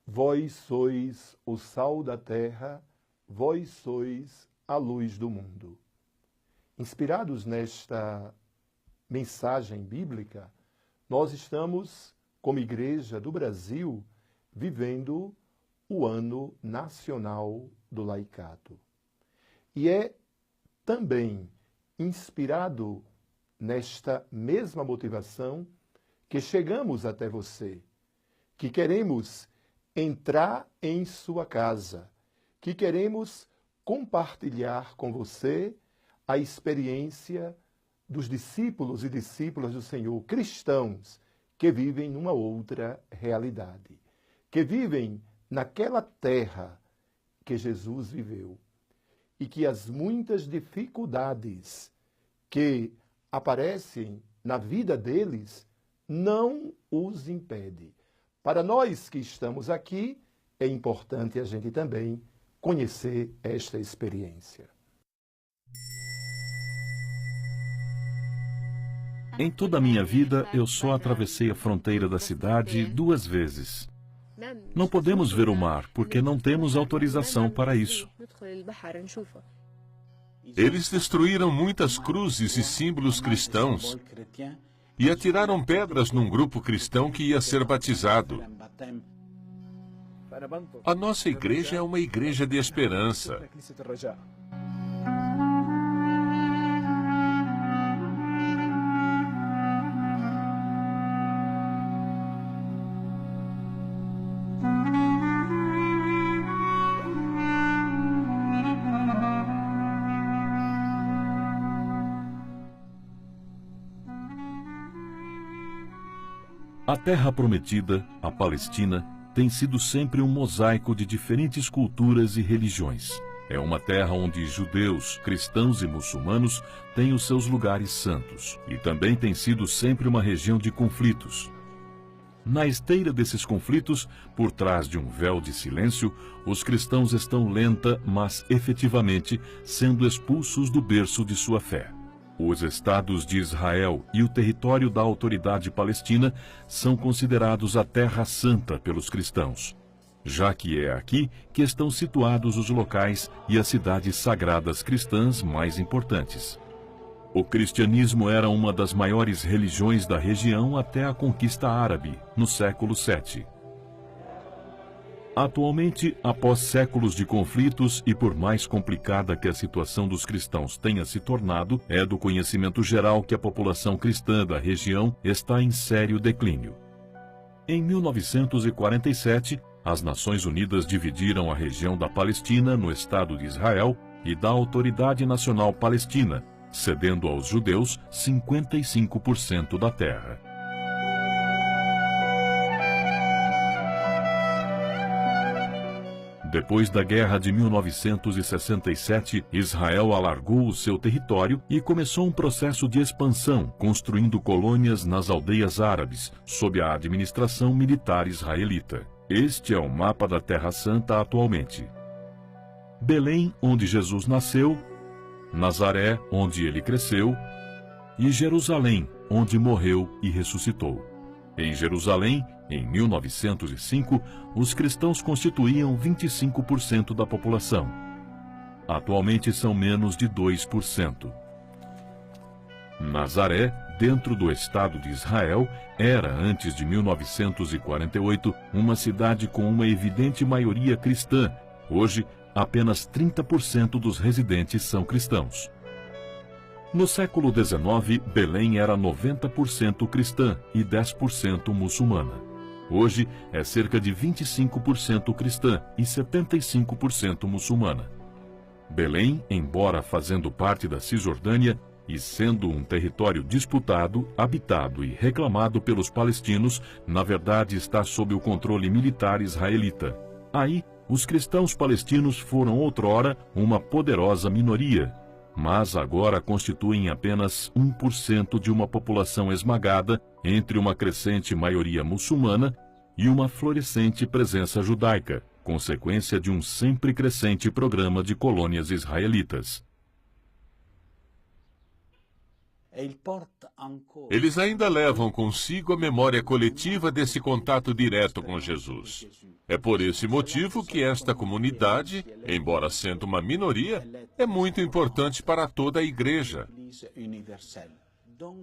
Vós sois o sal da terra, vós sois a luz do mundo. Inspirados nesta mensagem bíblica, nós estamos, como Igreja do Brasil, vivendo o Ano Nacional do Laicato. E é também inspirado nesta mesma motivação que chegamos até você, que queremos entrar em sua casa, que queremos compartilhar com você a experiência dos discípulos e discípulas do Senhor, cristãos, que vivem numa outra realidade, que vivem naquela terra que Jesus viveu e que as muitas dificuldades que aparecem na vida deles não os impede. Para nós que estamos aqui, é importante a gente também conhecer esta experiência. Em toda a minha vida, eu só atravessei a fronteira da cidade 2 vezes. Não podemos ver o mar, porque não temos autorização para isso. Eles destruíram muitas cruzes e símbolos cristãos e atiraram pedras num grupo cristão que ia ser batizado. A nossa igreja é uma igreja de esperança. A Terra Prometida, a Palestina, tem sido sempre um mosaico de diferentes culturas e religiões. É uma terra onde judeus, cristãos e muçulmanos têm os seus lugares santos. E também tem sido sempre uma região de conflitos. Na esteira desses conflitos, por trás de um véu de silêncio, os cristãos estão lenta, mas efetivamente, sendo expulsos do berço de sua fé. Os estados de Israel e o território da autoridade palestina são considerados a Terra Santa pelos cristãos, já que é aqui que estão situados os locais e as cidades sagradas cristãs mais importantes. O cristianismo era uma das maiores religiões da região até a conquista árabe, no século VII. Atualmente, após séculos de conflitos e por mais complicada que a situação dos cristãos tenha se tornado, é do conhecimento geral que a população cristã da região está em sério declínio. Em 1947, as Nações Unidas dividiram a região da Palestina no Estado de Israel e da Autoridade Nacional Palestina, cedendo aos judeus 55% da terra. Depois da Guerra de 1967, Israel alargou o seu território e começou um processo de expansão, construindo colônias nas aldeias árabes, sob a administração militar israelita. Este é o mapa da Terra Santa atualmente. Belém, onde Jesus nasceu, Nazaré, onde ele cresceu, e Jerusalém, onde morreu e ressuscitou. Em Jerusalém, em 1905, os cristãos constituíam 25% da população. Atualmente são menos de 2%. Nazaré, dentro do Estado de Israel, era, antes de 1948, uma cidade com uma evidente maioria cristã. Hoje, apenas 30% dos residentes são cristãos. No século XIX, Belém era 90% cristã e 10% muçulmana. Hoje, é cerca de 25% cristã e 75% muçulmana. Belém, embora fazendo parte da Cisjordânia e sendo um território disputado, habitado e reclamado pelos palestinos, na verdade está sob o controle militar israelita. Aí, os cristãos palestinos foram outrora uma poderosa minoria, mas agora constituem apenas 1% de uma população esmagada entre uma crescente maioria muçulmana e uma florescente presença judaica, consequência de um sempre crescente programa de colônias israelitas. Eles ainda levam consigo a memória coletiva desse contato direto com Jesus. É por esse motivo que esta comunidade, embora sendo uma minoria, é muito importante para toda a Igreja.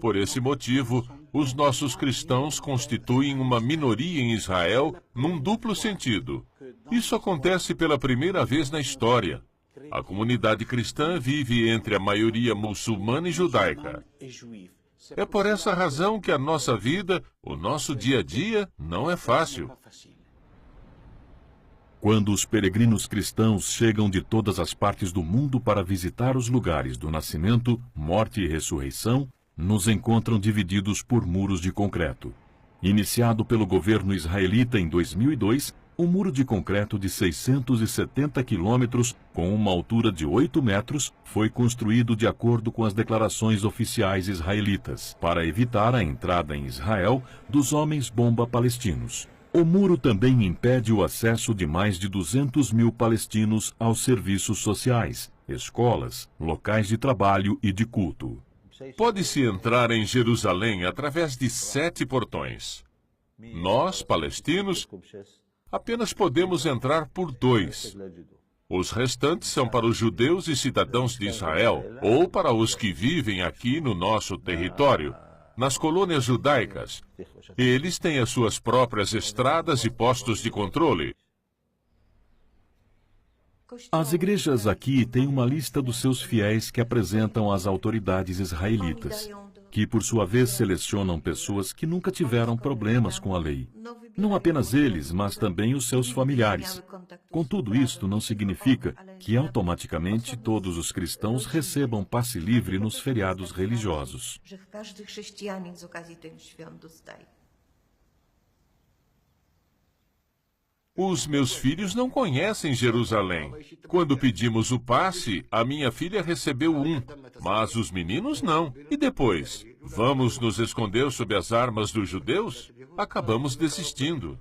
Por esse motivo, os nossos cristãos constituem uma minoria em Israel num duplo sentido. Isso acontece pela primeira vez na história. A comunidade cristã vive entre a maioria muçulmana e judaica. É por essa razão que a nossa vida, o nosso dia a dia, não é fácil. Quando os peregrinos cristãos chegam de todas as partes do mundo para visitar os lugares do nascimento, morte e ressurreição, nos encontram divididos por muros de concreto. Iniciado pelo governo israelita em 2002, um muro de concreto de 670 quilômetros, com uma altura de 8 metros, foi construído de acordo com as declarações oficiais israelitas, para evitar a entrada em Israel dos homens-bomba palestinos. O muro também impede o acesso de mais de 200 mil palestinos aos serviços sociais, escolas, locais de trabalho e de culto. Pode-se entrar em Jerusalém através de 7 portões. Nós, palestinos, apenas podemos entrar por 2. Os restantes são para os judeus e cidadãos de Israel, ou para os que vivem aqui no nosso território, nas colônias judaicas. Eles têm as suas próprias estradas e postos de controle. As igrejas aqui têm uma lista dos seus fiéis que apresentam às autoridades israelitas, que por sua vez selecionam pessoas que nunca tiveram problemas com a lei. Não apenas eles, mas também os seus familiares. Contudo, isto não significa que automaticamente todos os cristãos recebam passe livre nos feriados religiosos. Os meus filhos não conhecem Jerusalém. Quando pedimos o passe, a minha filha recebeu um, mas os meninos não. E depois? Vamos nos esconder sob as armas dos judeus? Acabamos desistindo.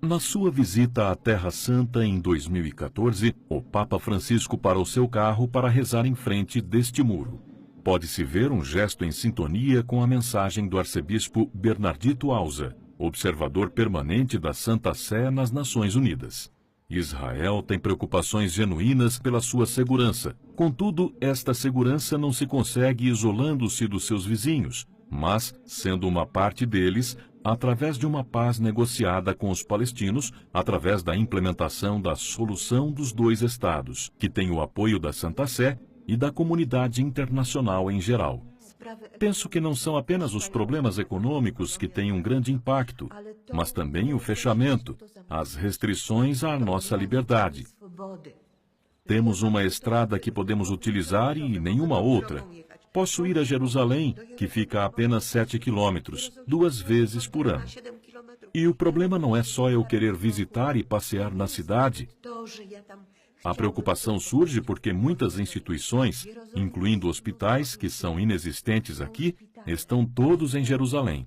Na sua visita à Terra Santa em 2014, o Papa Francisco parou seu carro para rezar em frente deste muro. Pode-se ver um gesto em sintonia com a mensagem do arcebispo Bernardito Alza, observador permanente da Santa Sé nas Nações Unidas. Israel tem preocupações genuínas pela sua segurança. Contudo, esta segurança não se consegue isolando-se dos seus vizinhos, mas, sendo uma parte deles, através de uma paz negociada com os palestinos, através da implementação da solução dos 2 estados, que tem o apoio da Santa Sé e da comunidade internacional em geral. Penso que não são apenas os problemas econômicos que têm um grande impacto, mas também o fechamento, as restrições à nossa liberdade. Temos uma estrada que podemos utilizar e nenhuma outra. Posso ir a Jerusalém, que fica a apenas 7 quilômetros, 2 vezes por ano. E o problema não é só eu querer visitar e passear na cidade. A preocupação surge porque muitas instituições, incluindo hospitais que são inexistentes aqui, estão todos em Jerusalém.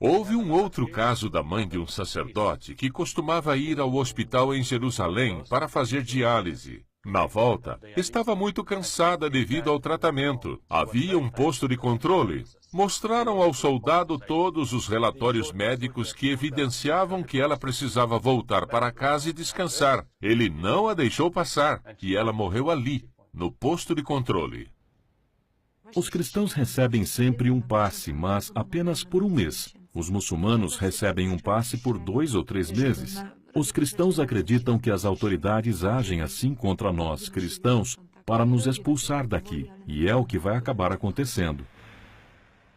Houve um outro caso da mãe de um sacerdote que costumava ir ao hospital em Jerusalém para fazer diálise. Na volta, estava muito cansada devido ao tratamento. Havia um posto de controle. Mostraram ao soldado todos os relatórios médicos que evidenciavam que ela precisava voltar para casa e descansar. Ele não a deixou passar e ela morreu ali, no posto de controle. Os cristãos recebem sempre um passe, mas apenas por um mês. Os muçulmanos recebem um passe por 2 ou 3 meses. Os cristãos acreditam que as autoridades agem assim contra nós, cristãos, para nos expulsar daqui, e é o que vai acabar acontecendo.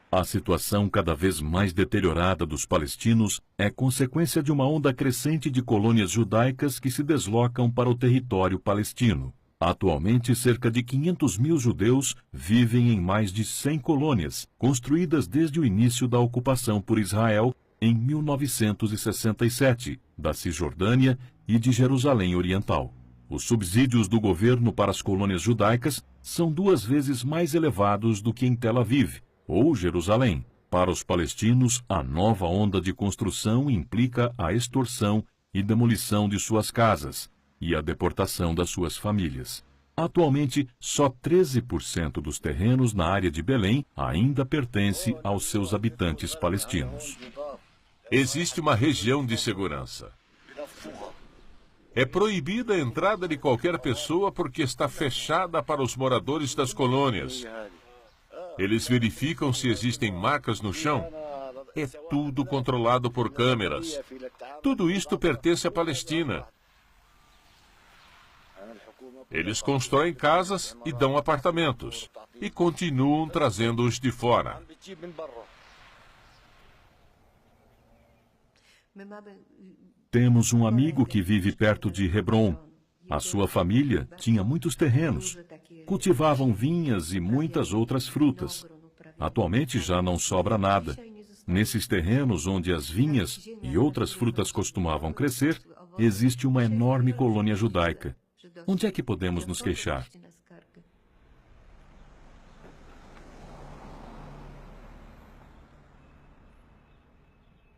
A situação cada vez mais deteriorada dos palestinos é consequência de uma onda crescente de colônias judaicas que se deslocam para o território palestino. Atualmente, cerca de 500 mil judeus vivem em mais de 100 colônias, construídas desde o início da ocupação por Israel em 1967, da Cisjordânia e de Jerusalém Oriental. Os subsídios do governo para as colônias judaicas são 2 vezes mais elevados do que em Tel Aviv ou Jerusalém. Para os palestinos, a nova onda de construção implica a extorsão e demolição de suas casas e a deportação das suas famílias. Atualmente, só 13% dos terrenos na área de Belém ainda pertence aos seus habitantes palestinos. Existe uma região de segurança. É proibida a entrada de qualquer pessoa porque está fechada para os moradores das colônias. Eles verificam se existem marcas no chão. É tudo controlado por câmeras. Tudo isto pertence à Palestina. Eles constroem casas e dão apartamentos. E continuam trazendo-os de fora. Temos um amigo que vive perto de Hebron. A sua família tinha muitos terrenos. Cultivavam vinhas e muitas outras frutas. Atualmente já não sobra nada. Nesses terrenos onde as vinhas e outras frutas costumavam crescer, existe uma enorme colônia judaica. Onde é que podemos nos queixar?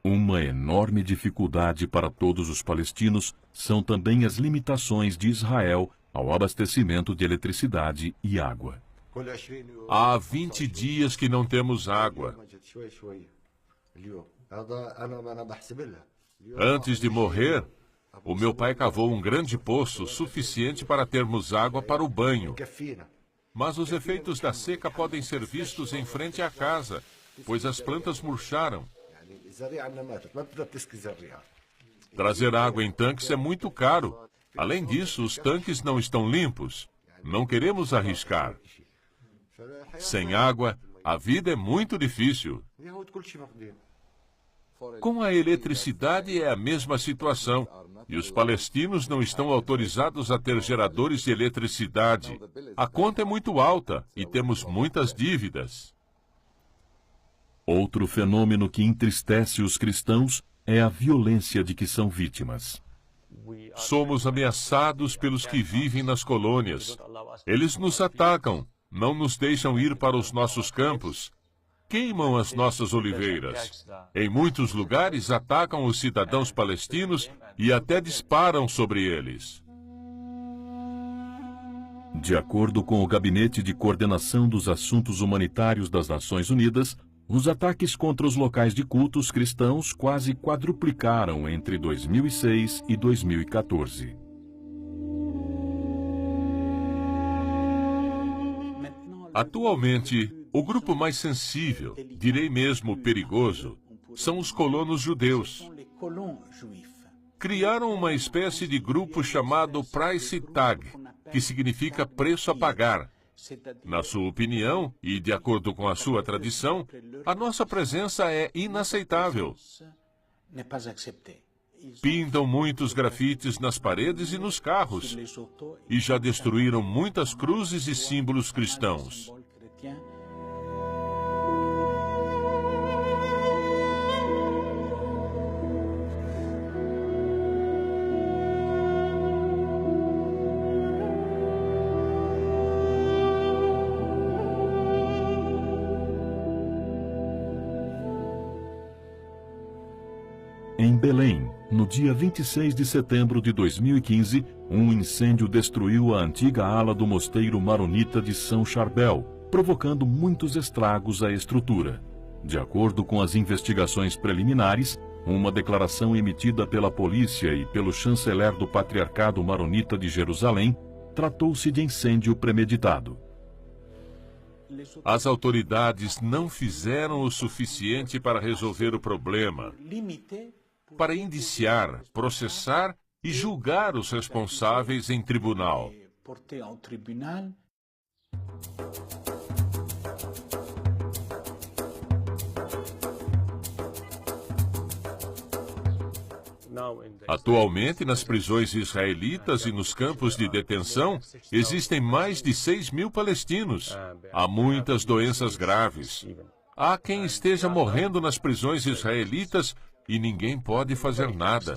Uma enorme dificuldade para todos os palestinos são também as limitações de Israel ao abastecimento de eletricidade e água. Há 20 dias que não temos água. Antes de morrer, o meu pai cavou um grande poço suficiente para termos água para o banho. Mas os efeitos da seca podem ser vistos em frente à casa, pois as plantas murcharam. Trazer água em tanques é muito caro. Além disso, os tanques não estão limpos. Não queremos arriscar. Sem água, a vida é muito difícil. Com a eletricidade é a mesma situação. E os palestinos não estão autorizados a ter geradores de eletricidade. A conta é muito alta e temos muitas dívidas. Outro fenômeno que entristece os cristãos é a violência de que são vítimas. Somos ameaçados pelos que vivem nas colônias. Eles nos atacam, não nos deixam ir para os nossos campos. Queimam as nossas oliveiras. Em muitos lugares atacam os cidadãos palestinos e até disparam sobre eles. De acordo com o Gabinete de Coordenação dos Assuntos Humanitários das Nações Unidas, os ataques contra os locais de cultos cristãos quase quadruplicaram entre 2006 e 2014. Atualmente, o grupo mais sensível, direi mesmo perigoso, são os colonos judeus. Criaram uma espécie de grupo chamado Price Tag, que significa preço a pagar. Na sua opinião, e de acordo com a sua tradição, a nossa presença é inaceitável. Pintam muitos grafites nas paredes e nos carros, e já destruíram muitas cruzes e símbolos cristãos. Em Belém, no dia 26 de setembro de 2015, um incêndio destruiu a antiga ala do mosteiro maronita de São Charbel, provocando muitos estragos à estrutura. De acordo com as investigações preliminares, uma declaração emitida pela polícia e pelo chanceler do Patriarcado Maronita de Jerusalém, tratou-se de incêndio premeditado. As autoridades não fizeram o suficiente para resolver o problema, para indiciar, processar e julgar os responsáveis em tribunal. Atualmente, nas prisões israelitas e nos campos de detenção, existem mais de 6.000 palestinos. Há muitas doenças graves. Há quem esteja morrendo nas prisões israelitas e ninguém pode fazer nada.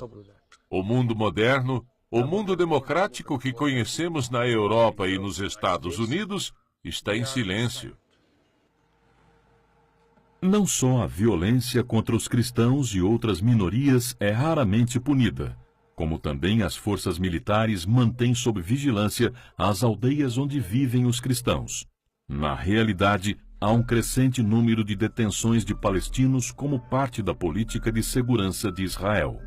O mundo moderno, o mundo democrático que conhecemos na Europa e nos Estados Unidos, está em silêncio. Não só a violência contra os cristãos e outras minorias é raramente punida. como também as forças militares mantêm sob vigilância as aldeias onde vivem os cristãos. Na realidade, há um crescente número de detenções de palestinos como parte da política de segurança de Israel.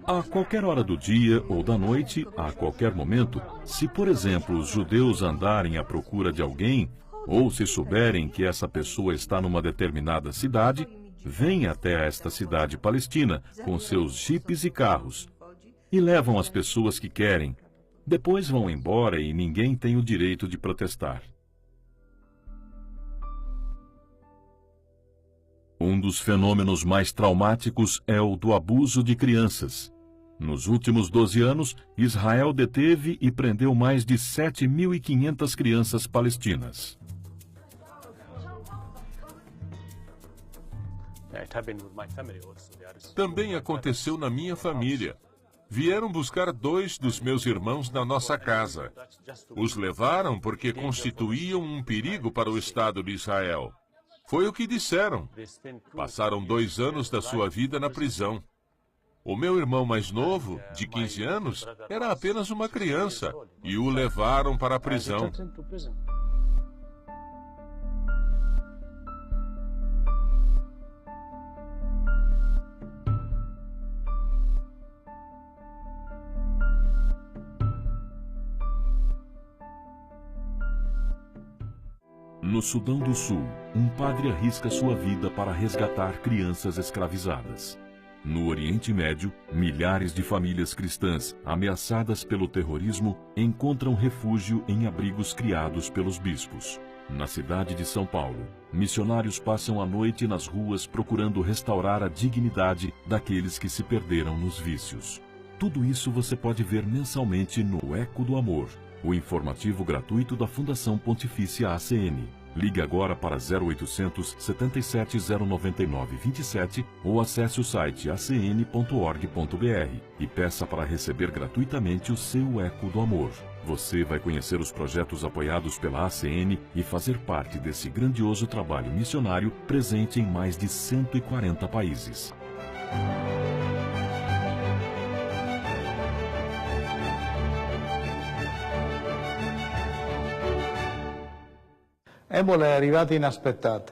A qualquer hora do dia ou da noite, a qualquer momento, se, por exemplo, os judeus andarem à procura de alguém, ou se souberem que essa pessoa está numa determinada cidade, vêm até esta cidade palestina com seus jipes e carros e levam as pessoas que querem. Depois vão embora e ninguém tem o direito de protestar. Um dos fenômenos mais traumáticos é o do abuso de crianças. Nos últimos 12 anos, Israel deteve e prendeu mais de 7.500 crianças palestinas. Também aconteceu na minha família. Vieram buscar 2 dos meus irmãos na nossa casa. Os levaram porque constituíam um perigo para o Estado de Israel. Foi o que disseram. Passaram 2 anos da sua vida na prisão. O meu irmão mais novo, de 15 anos, era apenas uma criança e o levaram para a prisão. No Sudão do Sul, um padre arrisca sua vida para resgatar crianças escravizadas. No Oriente Médio, milhares de famílias cristãs, ameaçadas pelo terrorismo, encontram refúgio em abrigos criados pelos bispos. Na cidade de São Paulo, missionários passam a noite nas ruas procurando restaurar a dignidade daqueles que se perderam nos vícios. Tudo isso você pode ver mensalmente no Eco do Amor, o informativo gratuito da Fundação Pontifícia ACN. Ligue agora para 0800 77 099 27 ou acesse o site acn.org.br e peça para receber gratuitamente o seu Eco do Amor. Você vai conhecer os projetos apoiados pela ACN e fazer parte desse grandioso trabalho missionário presente em mais de 140 países. Ebola è arrivata inaspettata.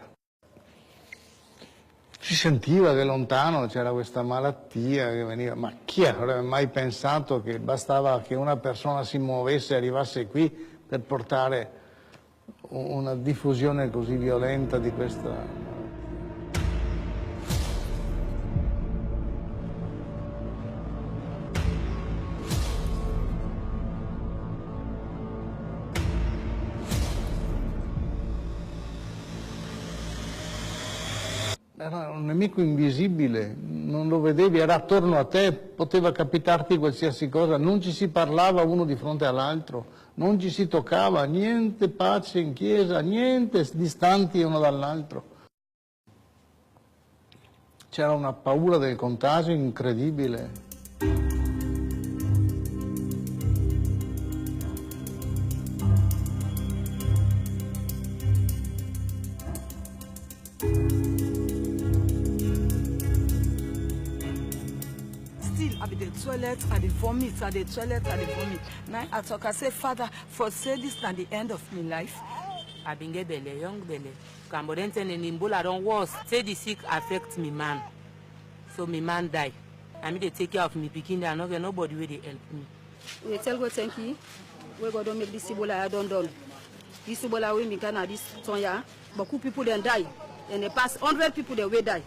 Si sentiva che lontano c'era questa malattia che veniva, ma chi avrebbe mai pensato che bastava che una persona si muovesse e arrivasse qui per portare una diffusione così violenta di questa... Era un nemico invisibile, non lo vedevi, era attorno a te, poteva capitarti qualsiasi cosa, non ci si parlava uno di fronte all'altro, non ci si toccava, niente pace in chiesa, niente distanti uno dall'altro. C'era una paura del contagio incredibile. Toilet and the vomit and the toilet and the vomit. Now I talk, I say, Father, for say this at the end of my life. I been get belly, young belly. Cambodent and Nimbola don't worse. Say the sick affect me man. So me man die. I mean they take care of me picking there, not nobody will they help me. We tell God thank you. We go to make this Ebola done. This Ebola we make na this Tonya. But who people then die. And they pass 100 people they will die.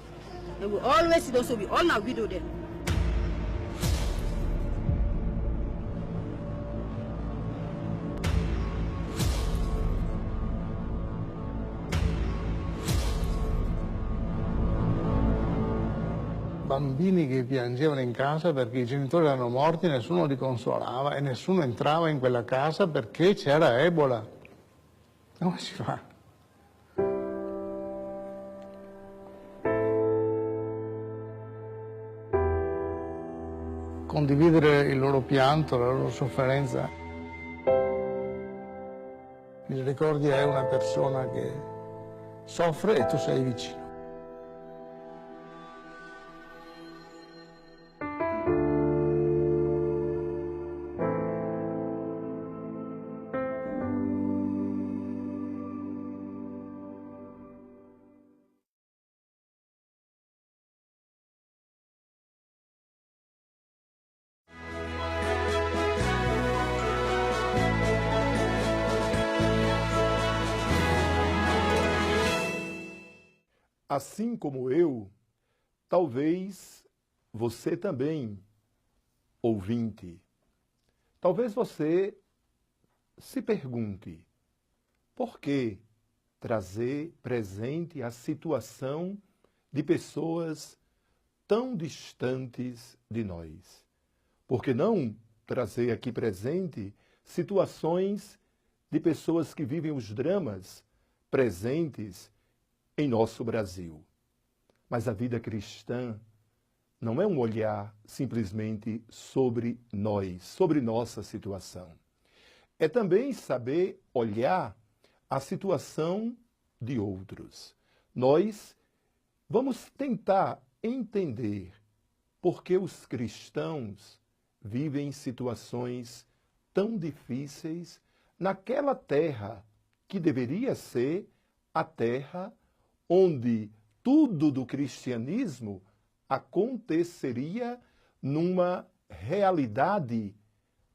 And we always see them so we all now widow them. Bambini che piangevano in casa perché i genitori erano morti, nessuno li consolava e nessuno entrava in quella casa perché c'era Ebola. Come si fa? Condividere il loro pianto, la loro sofferenza. Misericordia è una persona che soffre e tu sei vicino. Assim como eu, talvez você também, ouvinte, talvez você se pergunte, por que trazer presente a situação de pessoas tão distantes de nós? Por que não trazer aqui presente situações de pessoas que vivem os dramas presentes em nosso Brasil? Mas a vida cristã não é um olhar simplesmente sobre nós, sobre nossa situação. É também saber olhar a situação de outros. Nós vamos tentar entender por que os cristãos vivem situações tão difíceis naquela terra que deveria ser a terra onde tudo do cristianismo aconteceria numa realidade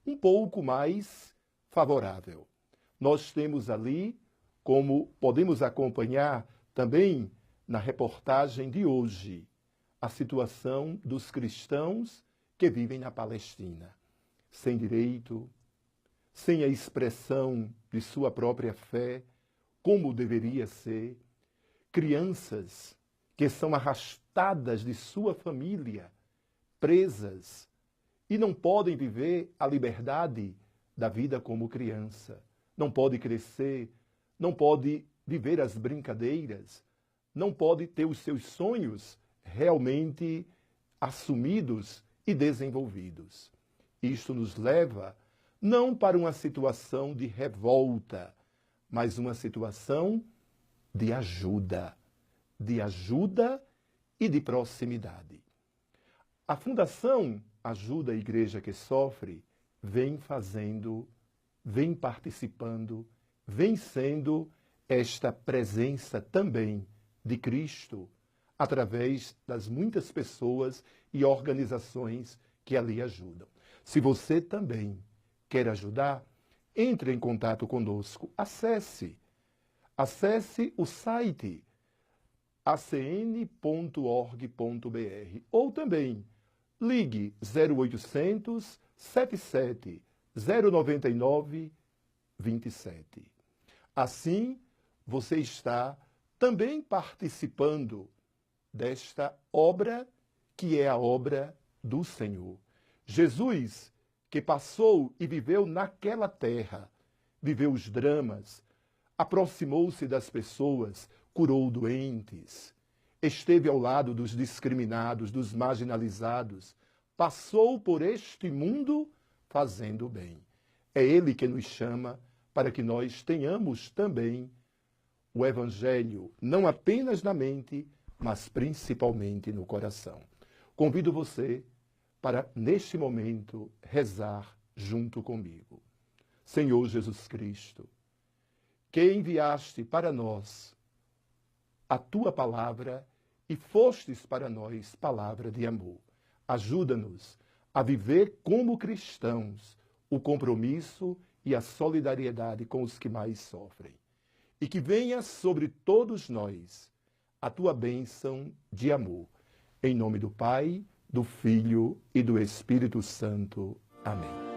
um pouco mais favorável. Nós temos ali, como podemos acompanhar também na reportagem de hoje, a situação dos cristãos que vivem na Palestina, sem direito, sem a expressão de sua própria fé, como deveria ser, crianças que são arrastadas de sua família, presas, e não podem viver a liberdade da vida como criança. Não pode crescer, não pode viver as brincadeiras, não pode ter os seus sonhos realmente assumidos e desenvolvidos. Isto nos leva não para uma situação de revolta, mas uma situação de ajuda e de proximidade. A Fundação Ajuda a Igreja que Sofre vem fazendo, vem participando, vem sendo esta presença também de Cristo através das muitas pessoas e organizações que ali ajudam. Se você também quer ajudar, entre em contato conosco, acesse o site acn.org.br ou também ligue 0800 77 099 27. Assim, você está também participando desta obra que é a obra do Senhor. Jesus, que passou e viveu naquela terra, viveu os dramas, aproximou-se das pessoas, curou doentes, esteve ao lado dos discriminados, dos marginalizados, passou por este mundo fazendo bem. É Ele que nos chama para que nós tenhamos também o Evangelho, não apenas na mente, mas principalmente no coração. Convido você para, neste momento, rezar junto comigo. Senhor Jesus Cristo, que enviaste para nós a Tua palavra e fostes para nós palavra de amor. Ajuda-nos a viver como cristãos o compromisso e a solidariedade com os que mais sofrem. E que venha sobre todos nós a Tua bênção de amor. Em nome do Pai, do Filho e do Espírito Santo. Amém.